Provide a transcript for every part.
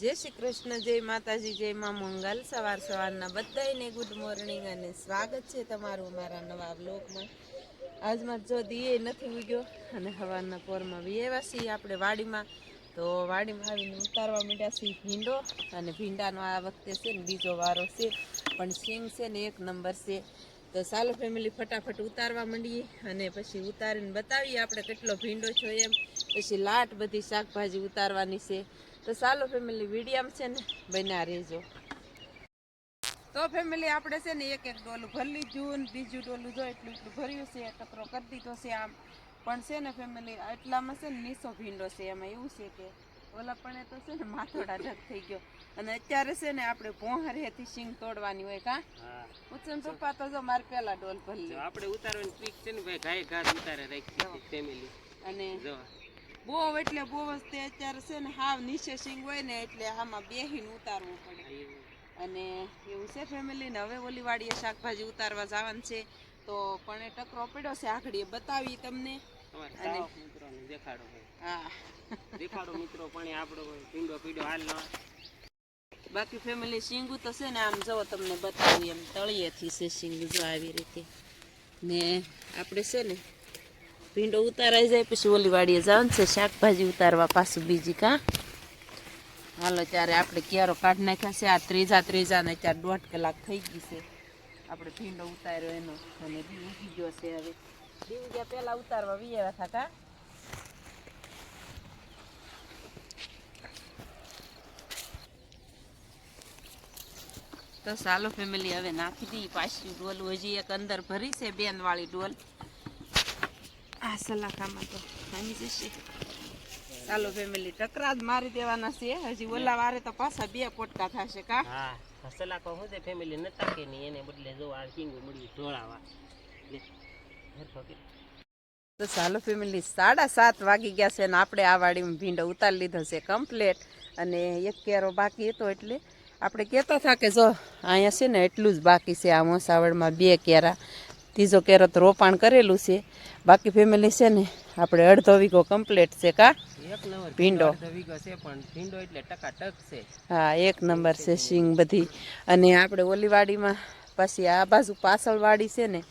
जय श्री कृष्ण, जय माताजी, जय मां मंगल। सवार सवाરના બધાને ગુડ મોર્નિંગ અને સ્વાગત છે તમારું અમારા નવા વ્લોગમાં। આજમાં જો દીએ નથી ઉગ્યો અને હવારના પોરમાં વિયેવા છીએ આપણે વાડીમાં। તો વાડીમાં આવીને ઉતારવા માંડ્યા છીએ ભીંડો અને ભીંડાનો આ વખતે છે ને બીજો વારો છે, પણ સિંગ છે ને એક નંબર છે। તો ચાલો ફેમિલી ફટાફટ ઉતારવા માંડીએ અને પછી ઉતારીને બતાવીએ આપણે કેટલો ભીંડો છો એમ। પછી લાટ બધી શાકભાજી ઉતારવાની છે। તો ચાલો ફેમિલી વિડીયામાં છે ને બન્યા રહેજો। તો ફેમિલી આપણે છે ને એક એક ડોલું ભરી લીધું ને બીજું ડોલું જો એટલું ભર્યું છે, ટકરો કરી દીધો છે આમ। પણ છે ને ફેમિલી એટલામાં છે ને નીસો ભીંડો છે, એમાં એવું છે કે ઓલા પણ તો છે ને માથોડા ઢગ થઈ ગયો અને અત્યારે છે ને આપણે પોહરેથી સિંગ તોડવાની હોય કા ઉચન પપ્પા તો જો મારે પેલા ડોલ ભરી આપણે ઉતારવાની ટ્રીક છે ને ભાઈ, ઘાય ઘાસ ઉતારે રાખી ફેમિલી અને જો બહુ એટલે બહુ તે અત્યારે છે ને હાવ નીચે સિંગ હોય ને એટલે આમાં બેહીને ઉતારવું પડે અને એવું છે ફેમિલી ને। હવે ઓલી વાડીએ શાકભાજી ઉતારવા જવાનું છે તો પણ એ ટકરો પડ્યો છે, આખડીએ બતાવી તમને અને મિત્રોને દેખાડો હા દેખાડો મિત્રો પણ આપણો ભીંડો પીડો હાલ ન। બાકી ફેમિલી સિંગું તો છે ને આમ જો તમને બતાવી એમ તળિયેથી છે સિંગ જો આવી રીતે ને આપણે છે ને ભીંડો ઉતારાઈ જાય પછી ઓલી વાડીએ જવાનું છે શાકભાજી ઉતારવા પાછું બીજી કા। હાલો ત્યારે આપણે ક્યારો કાઢી નાખ્યા છે, આ ત્રીજા ને ત્યારે 1.5 કલાક થઈ ગઈ છે આપણે ભીંડો ઉતાર્યો એનો અને દી ઉગી ગયો છે। હવે દી ઉગ્યા પહેલા ઉતારવા વિયેવા હતા કા। તો ચાલો ફેમિલી હવે નાખી દી પાછી ડોલ, હજી એક અંદર ભરી છે બેન વાળી ડોલ આ સલાખામાં તો આની જશે। ચાલો ફેમિલી ટકરા જ મારી દેવાના છે, હજી ઓલા વારે તો પાછા 2 પોટકા થશે કા। હા સલાકો હું તે ફેમિલી નતા કે ની એને બદલે જો આ સિંગો મળી ઢોળાવા લે હરફકે। તો ચાલો ફેમિલી 7:30 વાગી ગયા છે ને આપણે આ વાડીમાં ભીંડો ઉતારી લીધો છે કમ્પ્લીટ અને એક કેરો બાકી હતો એટલે આપણે કહેતા હતા કે જો અહીંયા છે ને એટલું જ બાકી છે આ મોસાવડમાં 2 કેરા, ત્રીજો કેરો તો રોપાણ કરેલું છે। બાકી ફેમિલી છે ને આપણે અડધો વીઘો કમ્પ્લીટ છે કા ભીંડો છે પણ ભીંડો એટલે ટકાટક છે। હા એક નંબર છે સિંગ બધી અને આપણે ઓલી વાડીમાં પછી આ બાજુ પાછળ વાડી છે ને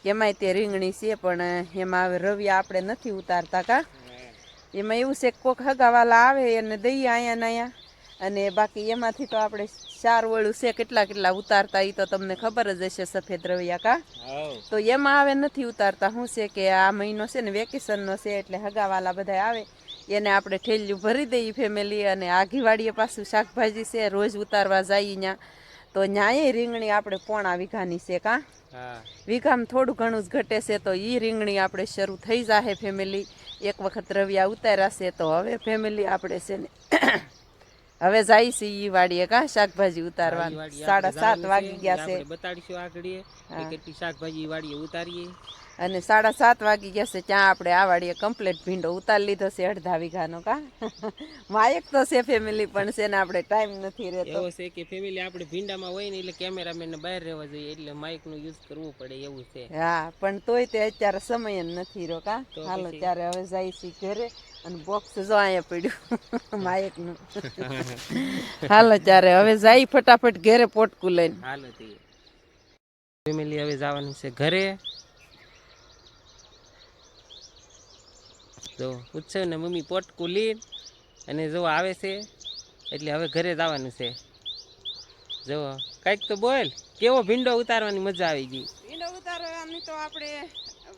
એમાંય તે રીંગણી છે પણ એમાં હવે રવિયા આપણે નથી ઉતારતા કા। એમાં એવું છે કોક હગાવાલા આવે એને દઈએ અહીંયા ને અહીંયા અને બાકી એમાંથી તો આપણે 4 વળું છે કેટલા ઉતારતા એ તો તમને ખબર જ હશે સફેદ રવિયા કા। તો એમાં આવે નથી ઉતારતા, શું છે કે આ મહિનો છે ને વેકેશનનો છે એટલે હગાવાલા બધા આવે એને આપણે ઠેલિયું ભરી દઈએ ફેમિલી અને આઘી વાડીએ પાછું શાકભાજી છે રોજ ઉતારવા જઈએ ત્યાં તો ન્યાય રીંગણી આપણે 1.5 વીઘાની છે કા। વીઘામાં થોડું ઘણું જ ઘટે છે તો એ રીંગણી આપણે શરૂ થઈ જાહે ફેમિલી। એક વખત રવિયા ઉતાર્યા છે તો હવે ફેમિલી આપણે છે ને હવે જાય છે ઈ વાડીએ કા શાકભાજી ઉતારવા। 7:30 વાગી ગયા છે, બતાડીશું આગળ કેટલી શાકભાજી વાડીએ ઉતારીએ અને 7:30 વાગી ગયા છે ત્યાં આપણે આ વાડીએ કમ્પ્લીટ ભીંડો ઉતારી લીધો છે અડધા વીઘાનો કા। માયક તો છે ફેમિલી પણ છે ને આપણે ટાઈમ નથી રહેતો એવો છે કે ફેમિલી આપણે ભીંડામાં હોય ને એટલે કેમેરામેનને બહાર રહેવા જોઈએ એટલે માઇકનો યુઝ કરવો પડે એવું છે। હા પણ તોય તે અત્યારે સમય નથી રહ્યો કા। હાલો ત્યારે હવે જાય છે ઘરે અને બોક્સ જો અહીંયા પડ્યું માયકનું। હાલો ત્યારે હવે જાય ફટાફટ ઘરે પોટકું લઈને। હાલો ફેમિલી હવે જવાનું છે ઘરે। જો ઉત્સવ ને મમ્મી પોટકું લીન અને જો આવે છે એટલે હવે ઘરે જવાનું છે। જો કંઈક તો બોલ, કેવો ભીંડો ઉતારવાની મજા આવી ગઈ? ભીંડો ઉતારવાની તો આપણે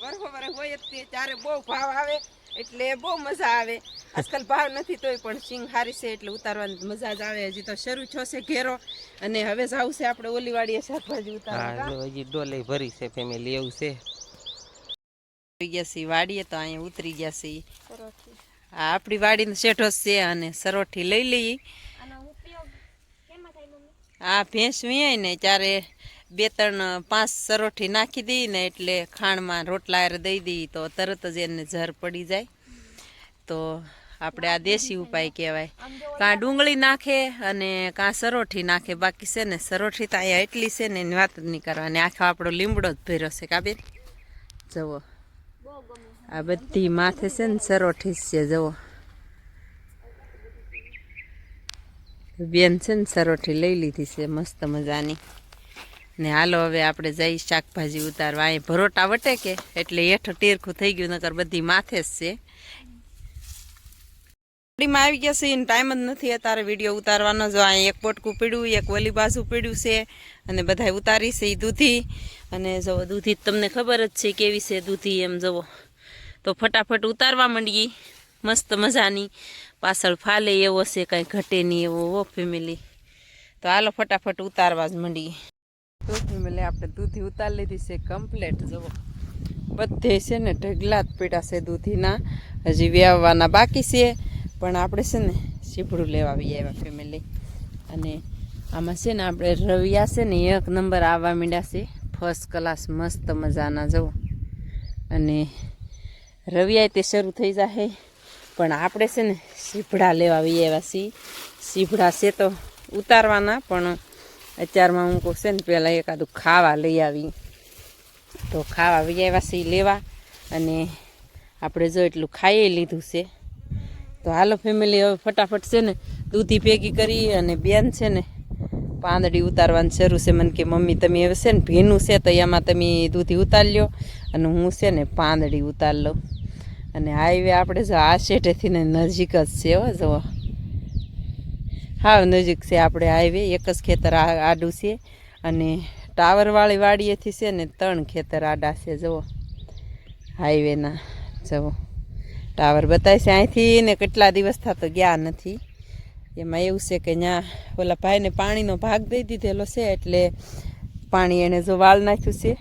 વરહોવરે હોય જ તે ત્યારે બહુ ભાવ આવે એટલે બહુ મજા આવે। આજકાલ ભાવ નથી તોય પણ સિંગ હારી છે એટલે ઉતારવાની મજા જ આવે। હજી તો શરૂ થશે ઘેરો અને હવે જવું છે આપણે ઓલી વાડીએ શાકભાજી ઉતારવા। હા હજી ડોલે ભરી છે ફેમિલી એવું છે। ગયા છીએ વાડીએ તો અહીંયા ઉતરી ગયા છીએ। હા આપણી વાડીનો શેઠો છે અને સરોઠી લઈ લઈએ। આ ભેંસ વીયાય ને ત્યારે 2-3-5 સરોઠી નાખી દઈએ ને એટલે ખાણમાં રોટલા દઈ દઈએ તો તરત જ એને ઝર પડી જાય। તો આપણે આ દેશી ઉપાય કહેવાય। કાં ડુંગળી નાખે અને કાં સરોઠી નાખે, બાકી છે ને સરોઠી તો અહીંયા એટલી છે ને એની વાત જ નહીં કરવાની, આખો આપણો લીમડો જ ભર્યો છે કાબેન જુઓ। આ બધી માથે છે ને સરોઠી છે જુઓ। બેન છે ને સરોઠી લઈ લીધી છે મસ્ત મજાની. ને હાલો હવે આપણે જઈ શાકભાજી ઉતારવા. અહીં ભરોટા વટે કે એટલે હેઠ ટેરખું થઈ ગયું, નકર બધી માથે જ છે. ગાડીમાં આવી ગયા છે એને ટાઈમ જ નથી અત્યારે વિડીયો ઉતારવાનો. જો અહીં એક પોટકું પીડ્યું, એક ઓલી બાજુ પીડ્યું છે, અને બધા ઉતારી છે એ દૂધી. અને જો દૂધી તમને ખબર જ છે કેવી છે દૂધી, એમ જવો તો ફટાફટ ઉતારવા માંડીએ. મસ્ત મજાની પાછળ ફાલે એવો છે, કાંઈ ઘટે નહીં એવો હો ફેમિલી. તો હાલો ફટાફટ ઉતારવા જ માંડીએ. તો ફેમિલી આપણે દૂધી ઉતારી લીધી છે કમ્પ્લેટ. જુઓ બધે છે ને ઢગલા જ પીડા છે દૂધીના, હજી વ્યાવવાના બાકી છે. પણ આપણે છે ને સીપડું લેવા આવી આવ્યા ફેમિલી. અને આમાં છે ને આપણે રવિયા છે ને એક નંબર આવવા માંડ્યા છે, ફર્સ્ટ ક્લાસ મસ્ત મજાના. જુઓ અને રવિયા તે શરૂ થઈ જશે, પણ આપણે છે ને સીભડા લેવા આવી આવ્યા છીએ. સીભડા છે તો ઉતારવાના, પણ અત્યારમાં હું કહું છે ને પહેલાં એકાદું ખાવા લઈ આવી. તો ખાવા આવી આવ્યા છીએ લેવા, અને આપણે જો એટલું ખાઈ લીધું છે. તો હાલો ફેમિલી હવે ફટાફટ છે ને દૂધી ભેગી કરી, અને બેન છે ને પાંદડી ઉતારવાનું શરૂ છે. મને કે મમ્મી તમે હવે છે ને ભીનું છે તો એમાં તમે દૂધી ઉતારી લો, અને હું છે ને પાંદડી ઉતારી લઉં. અને હાઈવે આપણે જો આ શેઠેથી ને નજીક જ છે હો. જુઓ હા નજીક છે આપણે હાઈવે, એક જ ખેતર આડું છે. અને ટાવરવાળી વાડીએથી છે ને 3 ખેતર આડા છે. જુઓ હાઈવેના, જુઓ ટાવર બતાવે છે અહીંથી ને. કેટલા દિવસ થતો ગયા નથી. એમાં એવું છે કે ત્યાં ઓલા ભાઈને પાણીનો ભાગ દઈ દીધેલો છે, એટલે પાણી એણે જો વાળ નાખ્યું છે.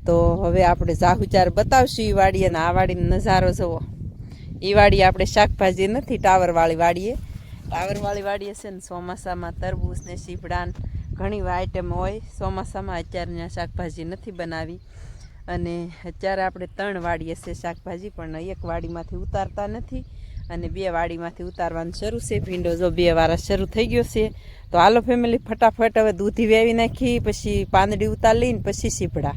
તો હવે આપણે જાહુચાર બતાવશું એ વાડી. અને આ વાડીનો નજારો જુઓ. એ વાડી આપણે શાકભાજી નથી, ટાવરવાળી વાડીએ. ટાવરવાળી વાડીએ છે ને ચોમાસામાં તરબૂચ ને સીભડા ઘણી આઈટમ હોય. ચોમાસામાં અત્યારે ત્યાં શાકભાજી નથી બનાવી. અને અત્યારે આપણે 3 વાડીએ છે શાકભાજી, પણ એક વાડીમાંથી ઉતારતા નથી, અને 2 વાડીમાંથી ઉતારવાનું શરૂ છે. ભીંડો જો 2 વારા શરૂ થઈ ગયો છે. તો હાલો ફેમિલી ફટાફટ હવે દૂધી વેવી નાખી, પછી પાંદડી ઉતાર લઈને પછી સીભડા.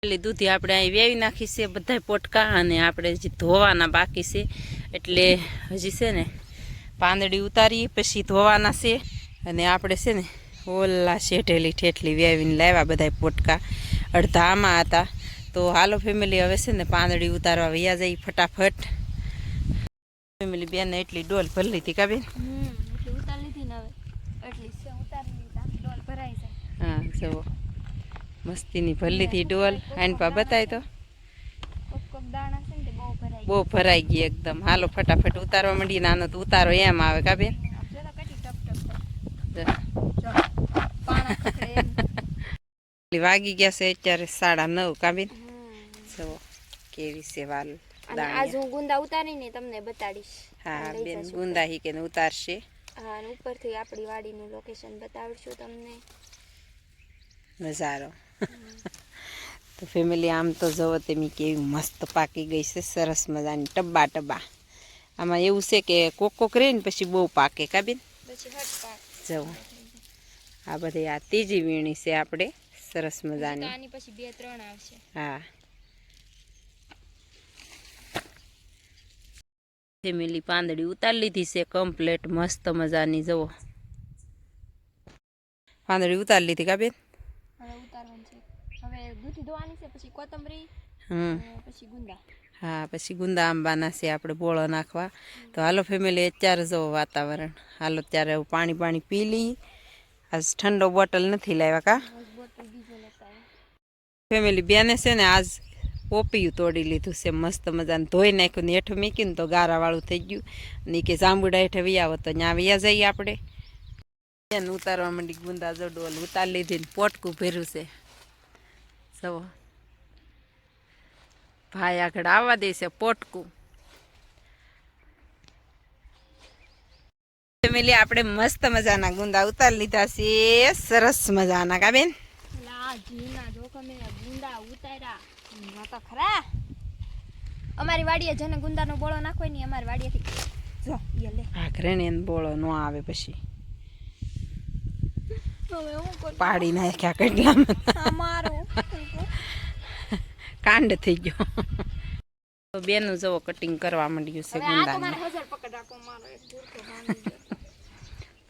એટલે દૂધી આપણે અહીં વેવી નાખી છે બધા પોટકા, અને આપણે હજી ધોવાના બાકી છે. એટલે હજી છે ને પાંદડી ઉતારી પછી ધોવાના છે. અને આપણે છે ને ઓલા શેઠેલી ઠેઠલી વેવીને લાવ્યા બધા પોટકા, અડધા આમાં હતા. તો હાલો ફેમિલી હવે છે ને પાંદડી ઉતારવા વયા જઈ ફટાફટ. ફેમિલી બેન એટલી ડોલ ભરી લીધી કા બેન? હા જુઓ મસ્તીની ભરી લીધી ડોલ. આને પા બતાય તો બહુ ભરાઈ ગઈ એકદમ. હાલો ફટાફટ ઉતારવા માંડીએ. નાનો તો ઉતારો એમ આવે કા બેન? વાગી ગયા છે અત્યારે 9:30 કા બેન? જુઓ કેવી છે વાલ. આજ હું ગુંદા ઉતારીને તમને બતાડીશ. હા બેન ગુંદા હી કે ઉતારશે. હા અને ઉપરથી આપણી વાડીનું લોકેશન બતાવશું તમને, નજારો. તો ફેમિલી આમ તો જુઓ તમે કેવી મસ્ત પાકી ગઈ છે, સરસ મજાની ટબ્બા ટબ્બા. આમાં એવું છે કે કોક રહે ને પછી બહુ પાકે કા બેન? પછી હટ જુઓ આ બધી આ ત્રીજી વીણી છે આપણે, સરસ મજાની. આની પછી 2-3 આવશે. હા ફેમિલી પાંદડી ઉતારી લીધી છે કમ્પ્લેટ મસ્ત મજાની. જુઓ પાંદડી ઉતારી લીધી કા બેન? હવે ઉતારવાનું છે. હવે દૂધી ધોવાની છે, પછી કોથમરી, પછી ગુંદા. હા પછી ગુંદા આંબાના છે આપણે બોળો નાખવા. તો હાલો ફેમિલી અત્યારે જુઓ વાતાવરણ. હાલો ત્યારે પાણી પી લઈ. આજ ઠંડો બોટલ નથી લાવ્યા કા ફેમિલી? બેને છે ને આજ પોપિયું તોડી લીધું છે મસ્ત મજાનું. ધોઈ નાખ્યું ને હેઠું મૂકીને તો ગારાવાળું થઈ ગયું. અને કે જાંબુડા હેઠે વિયાવો તો ત્યાં વ્યા જઈએ આપણે. બેન ઉતારવા માંડી ગુંદા. જો ડોલ ઉતારી લીધી ને પોટકું ભર્યું છે. જુઓ ભાઈ આગળ આવવા દે છે પોટકું. ફેમિલી આપણે મસ્ત મજાના ગુંદા ઉતારી લીધા છે, સરસ મજાના કા બેન? અમારી વાડીએ જેને ગુંદાનો બોળો નાખવો ને અમારી વાડીએથી જો લે આખરે ને બોળો ન આવે પછી પાડી નાખ્યા કેટલામાં. કાંડ થઈ ગયો. તો બેનું જવો કટિંગ કરવા માંડ્યું છે ગુંદાને.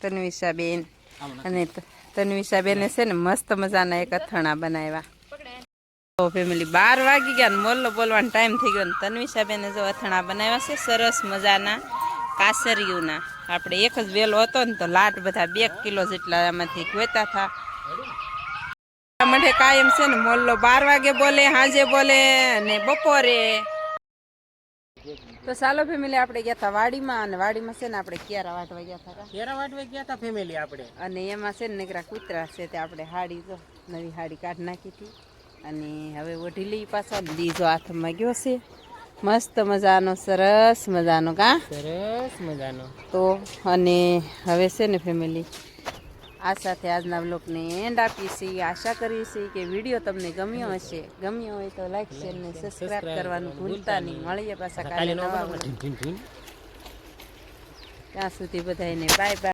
તન્વિષાબેન અને તન્વિષાબેને છે ને મસ્ત મજાના એક અથાણા બનાવ્યા. તો ફેમિલી 12 વાગી ગયા ને મોલ્લો બોલવાનો ટાઈમ થઈ ગયો ને તન્વિષાબેને જો અથાણા બનાવ્યા છે સરસ મજાના કાસરિયુંના. આપણે એક જ વેલો હતો ને તો લાટ બધા 2 કિલો જેટલા આમાંથી ગોતા હતા. માટે કાયમ છે ને મોલ્લો 12 વાગે બોલે, સાંજે બોલે અને બપોરે. તો ચાલો ફેમિલી આપણે ગયા હતા વાડીમાં અને વાડીમાં છે ને આપણે કેરા વાટવા ગયા હતા. કેરા વાટવા ગયા હતા ફેમિલી આપણે. અને એમાં છે ને નીકળ્યા કૂતરા છે તે આપણે હાડી જો નવી હાડી કાઢી નાખી હતી અને હવે ઓઢી લઈ પાછા. બીજો હાથમાં ગયો છે મસ્ત મજાનો સરસ મજાનો કા સરસ મજાનો. તો અને હવે છે ને ફેમિલી આ સાથે આજના બ્લોગને એન્ડ આપીએ છીએ. આશા કરીએ છીએ કે વિડીયો તમને ગમ્યો હશે. ગમ્યો હોય તો લાઈક શેર ને સબસ્ક્રાઈબ કરવાનું ભૂલતા નહીં. મળીએ પાછા કાલે નવા. ત્યાં સુધી બધાને બાય બાય.